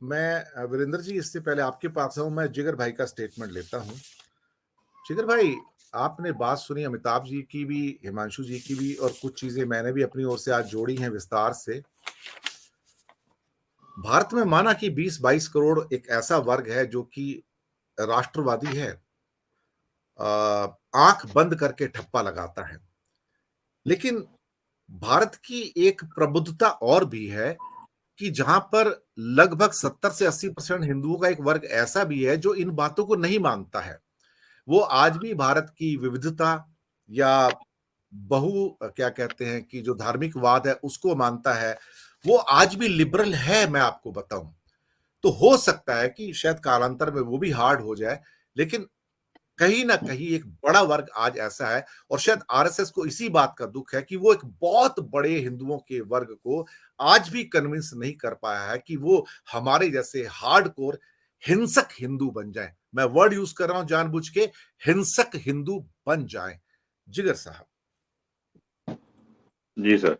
वीरेंद्र जी, इससे पहले आपके पास आऊं, मैं जिगर भाई का स्टेटमेंट लेता हूं। जिगर भाई, आपने बात सुनी अमिताभ जी की भी, हिमांशु जी की भी, और कुछ चीजें मैंने भी अपनी ओर से आज जोड़ी हैं विस्तार से। भारत में माना कि 20-22 करोड़ एक ऐसा वर्ग है जो कि राष्ट्रवादी है, आंख बंद करके ठप्पा लगाता है। लेकिन भारत की एक प्रबुद्धता और भी है कि जहां पर लगभग 70 से 80% हिंदुओं का एक वर्ग ऐसा भी है जो इन बातों को नहीं मानता है। वो आज भी भारत की विविधता या बहु क्या कहते हैं कि जो धार्मिकवाद है उसको मानता है। वो आज भी लिबरल है, मैं आपको बताऊं। तो हो सकता है कि शायद कालांतर में वो भी हार्ड हो जाए, लेकिन कहीं ना कहीं एक बड़ा वर्ग आज ऐसा है। और शायद आरएसएस को इसी बात का दुख है कि वो एक बहुत बड़े हिंदुओं के वर्ग को आज भी कन्विंस नहीं कर पाया है कि वो हमारे जैसे हार्डकोर हिंसक हिंदू बन जाएं। मैं वर्ड यूज कर रहा हूं जानबूझ के, हिंसक हिंदू बन जाएं। जिगर साहब। जी सर।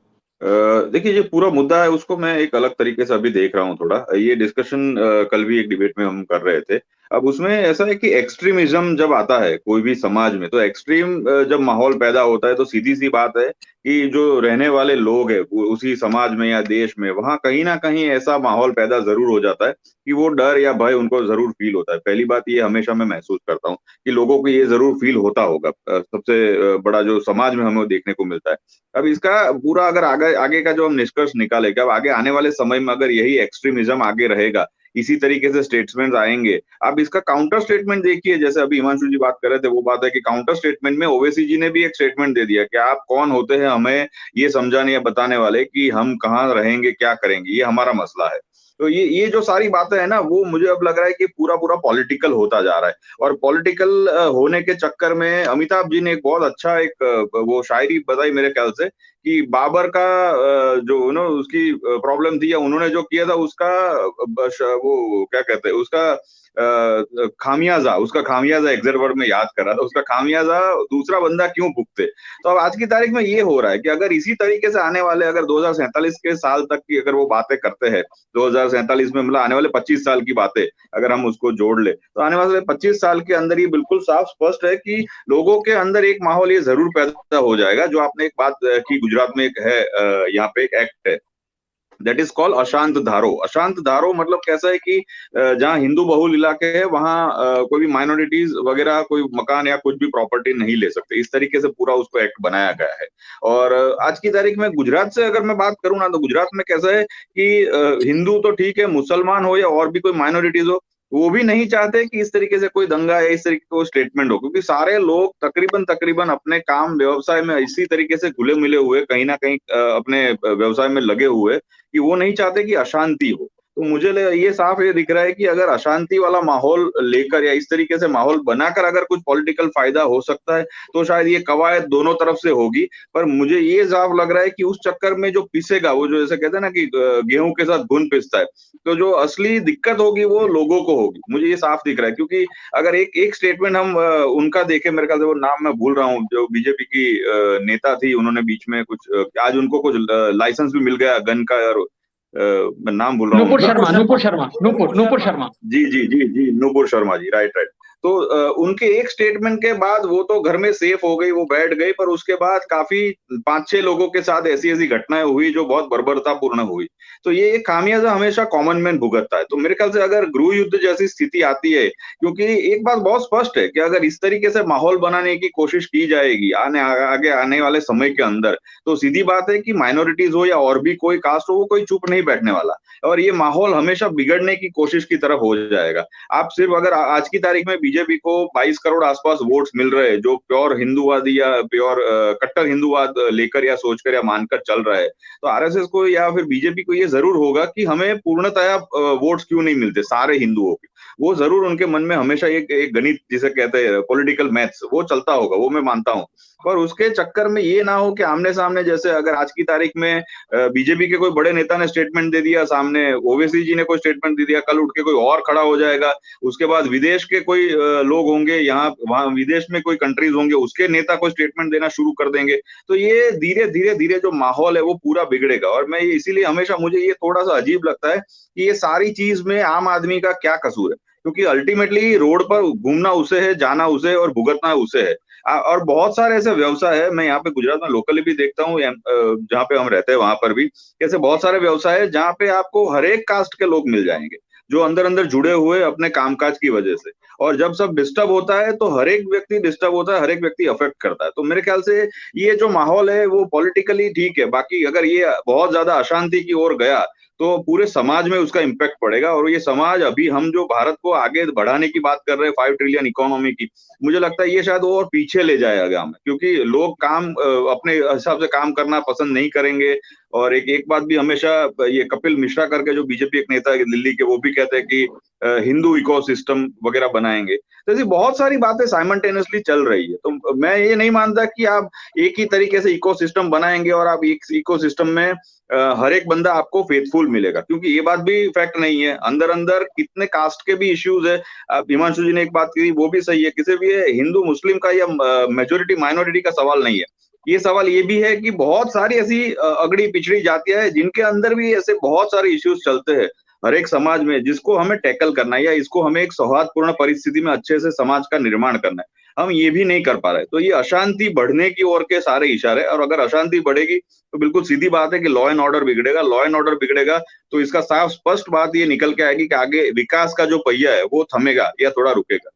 देखिए, जो पूरा मुद्दा है उसको मैं एक अलग तरीके से अभी देख रहा हूँ। थोड़ा ये डिस्कशन कल भी एक डिबेट में हम कर रहे थे। अब उसमें ऐसा है कि एक्सट्रीमिज्म जब आता है कोई भी समाज में, तो एक्सट्रीम जब माहौल पैदा होता है तो सीधी सी बात है कि जो रहने वाले लोग हैं उसी समाज में या देश में, वहां कहीं ना कहीं ऐसा माहौल पैदा जरूर हो जाता है कि वो डर या भय उनको जरूर फील होता है। पहली बात ये हमेशा मैं महसूस करता हूँ कि लोगों को ये जरूर फील होता होगा। सबसे बड़ा जो समाज में हमें देखने को मिलता है। अब इसका पूरा अगर आगे आगे का जो हम निष्कर्ष निकाले कि अब आगे आने वाले समय में अगर यही एक्सट्रीमिज्म आगे रहेगा, इसी तरीके से स्टेटमेंट आएंगे। अब इसका काउंटर स्टेटमेंट देखिए, जैसे अभी हिमांशु जी बात कर रहे थे, वो बात है कि काउंटर स्टेटमेंट में ओवैसी जी ने भी एक स्टेटमेंट दे दिया कि आप कौन होते हैं हमें ये समझाने या बताने वाले कि हम कहाँ रहेंगे, क्या करेंगे, ये हमारा मसला है। तो ये जो सारी बातें है ना, वो मुझे अब लग रहा है कि पूरा पूरा पॉलिटिकल होता जा रहा है। और पॉलिटिकल होने के चक्कर में अमिताभ जी ने एक बहुत अच्छा एक वो शायरी बताई मेरे ख्याल से कि बाबर का जो नो उसकी प्रॉब्लम थी या उन्होंने जो किया था उसका वो क्या कहते हैं उसका खामियाजा, उसका खामियाजा एग्जैक्ट वर्ड में याद कर रहा था, उसका खामियाजा दूसरा बंदा क्यों भुगते। तो अब आज की तारीख में ये हो रहा है कि अगर इसी तरीके से आने वाले अगर 2047 के साल तक की अगर वो बातें करते हैं, 2047 में मतलब आने वाले 25 साल की बातें अगर हम उसको जोड़ ले, तो आने वाले 25 साल के अंदर ये बिल्कुल साफ स्पष्ट है कि लोगों के अंदर एक माहौल ये जरूर पैदा हो जाएगा। जो आपने एक बात की, गुजरात में एक है यहाँ पे एक एक्ट है, दैट इज कॉल्ड अशांत धारो। अशांत धारो मतलब कैसा है कि जहाँ हिंदू बहुल इलाके है वहां कोई भी माइनॉरिटीज वगैरह कोई मकान या कुछ भी प्रॉपर्टी नहीं ले सकते। इस तरीके से पूरा उसको एक्ट बनाया गया है। और आज की तारीख में गुजरात से अगर मैं बात करूँ ना, तो गुजरात में कैसा है कि हिंदू तो ठीक है, मुसलमान हो या और भी कोई माइनॉरिटीज हो, वो भी नहीं चाहते कि इस तरीके से कोई दंगा या इस तरीके का स्टेटमेंट हो, क्योंकि सारे लोग तकरीबन तकरीबन अपने काम व्यवसाय में इसी तरीके से घुले मिले हुए, कहीं ना कहीं अपने व्यवसाय में लगे हुए कि वो नहीं चाहते कि अशांति हो। तो मुझे ये साफ ये दिख रहा है कि अगर अशांति वाला माहौल लेकर या इस तरीके से माहौल बनाकर अगर कुछ पॉलिटिकल फायदा हो सकता है, तो शायद ये कवायद दोनों तरफ से होगी। पर मुझे ये साफ लग रहा है कि उस चक्कर में जो पिसेगा, वो जो जैसे कहते हैं ना कि गेहूं के साथ घुन पिसता है, तो जो असली दिक्कत होगी वो लोगों को होगी। मुझे ये साफ दिख रहा है, क्योंकि अगर एक एक स्टेटमेंट हम उनका देखें, मेरे ख्याल से वो नाम मैं भूल रहा हूँ, जो बीजेपी की नेता थी, उन्होंने बीच में कुछ आज उनको कुछ लाइसेंस भी मिल गया गन का, और मैं नाम भूल रहा हूँ नूपुर उनका। शर्मा, नूपुर शर्मा, नूपुर शर्मा। जी जी जी जी, नूपुर शर्मा जी, राइट राइट। तो उनके एक स्टेटमेंट के बाद वो तो घर में सेफ हो गई, वो बैठ गई, पर उसके बाद काफी 5-6 लोगों के साथ ऐसी ऐसी घटनाएं हुई जो बहुत बर्बरतापूर्ण हुई। तो ये एक खामियाजा हमेशा कॉमन मैन भुगतता है। तो मेरे ख्याल से अगर गृह युद्ध जैसी स्थिति आती है, क्योंकि एक बात बहुत स्पष्ट है कि अगर इस तरीके से माहौल बनाने की कोशिश की जाएगी आगे आने वाले समय के अंदर, तो सीधी बात है कि माइनॉरिटीज हो या और भी कोई कास्ट हो, वो कोई चुप नहीं बैठने वाला, और ये माहौल हमेशा बिगड़ने की कोशिश की तरफ हो जाएगा। आप सिर्फ अगर आज की तारीख में बीजेपी को 22 करोड़ आसपास वोट्स मिल रहे हैं, जो प्योर हिंदूवादी या प्योर कट्टर हिंदूवाद लेकर या सोचकर या मानकर चल रहा है, तो आरएसएस को या फिर बीजेपी को ये जरूर होगा कि हमें पूर्णतया वोट्स क्यों नहीं मिलते सारे हिंदुओं के। वो जरूर उनके मन में हमेशा एक गणित जिसे कहते हैं पॉलिटिकल मैथ्स, वो चलता होगा, वो मैं मानता हूँ। पर उसके चक्कर में ये ना हो कि आमने सामने, जैसे अगर आज की तारीख में बीजेपी के कोई बड़े नेता ने स्टेटमेंट दे दिया, सामने ओवैसी जी ने कोई स्टेटमेंट दे दिया, कल उठ के कोई और खड़ा हो जाएगा, उसके बाद विदेश के कोई लोग होंगे, यहाँ वहाँ विदेश में कोई कंट्रीज होंगे, उसके नेता कोई स्टेटमेंट देना शुरू कर देंगे, तो ये धीरे धीरे धीरे जो माहौल है वो पूरा बिगड़ेगा। और मैं इसीलिए हमेशा मुझे ये थोड़ा सा अजीब लगता है कि ये सारी चीज में आम आदमी का क्या कसूर है, क्योंकि अल्टीमेटली रोड पर घूमना उसे है, जाना उसे है और भुगतना उसे है। और बहुत सारे ऐसे व्यवसाय है, मैं यहाँ पे गुजरात में लोकली भी देखता हूँ, जहाँ पे हम रहते हैं वहां पर भी कैसे बहुत सारे व्यवसाय है जहाँ पे आपको हर एक कास्ट के लोग मिल जाएंगे, जो अंदर अंदर जुड़े हुए अपने कामकाज की वजह से। और जब सब डिस्टर्ब होता है तो हर एक व्यक्ति डिस्टर्ब होता है, हर एक व्यक्ति अफेक्ट करता है। तो मेरे ख्याल से ये जो माहौल है वो पॉलिटिकली ठीक है, बाकी अगर ये बहुत ज्यादा अशांति की ओर गया तो पूरे समाज में उसका इम्पैक्ट पड़ेगा। और ये समाज, अभी हम जो भारत को आगे बढ़ाने की बात कर रहे हैं 5 ट्रिलियन इकोनॉमी की, मुझे लगता है ये शायद और पीछे ले जाएगा हमें, क्योंकि लोग अपने हिसाब से काम करना पसंद नहीं करेंगे। और एक बात भी हमेशा ये कपिल मिश्रा करके जो बीजेपी एक नेता है दिल्ली के, वो भी कहते हैं कि हिंदू इकोसिस्टम वगैरह बनाएंगे। तो ऐसी बहुत सारी बातें साइमल्टेनियसली चल रही है। तो मैं ये नहीं मानता कि आप एक ही तरीके से इकोसिस्टम बनाएंगे और आप एक इकोसिस्टम में हर एक बंदा आपको फेथफुल मिलेगा, क्योंकि ये बात भी फैक्ट नहीं है। अंदर अंदर कितने कास्ट के भी इश्यूज है। हिमांशु जी ने एक बात की वो भी सही है, किसी भी हिंदू मुस्लिम का या मेजोरिटी माइनॉरिटी का सवाल नहीं है। ये सवाल ये भी है कि बहुत सारी ऐसी अगड़ी पिछड़ी जातियां हैं जिनके अंदर भी ऐसे बहुत सारे इश्यूज चलते हैं हर एक समाज में, जिसको हमें टैकल करना है या इसको हमें एक सौहार्दपूर्ण परिस्थिति में अच्छे से समाज का निर्माण करना है। हम ये भी नहीं कर पा रहे, तो ये अशांति बढ़ने की ओर के सारे इशारे। और अगर अशांति बढ़ेगी तो बिल्कुल सीधी बात है कि लॉ एंड ऑर्डर बिगड़ेगा। लॉ एंड ऑर्डर बिगड़ेगा तो इसका साफ स्पष्ट बात ये निकल के आएगी कि आगे विकास का जो पहिया है वो थमेगा या थोड़ा रुकेगा।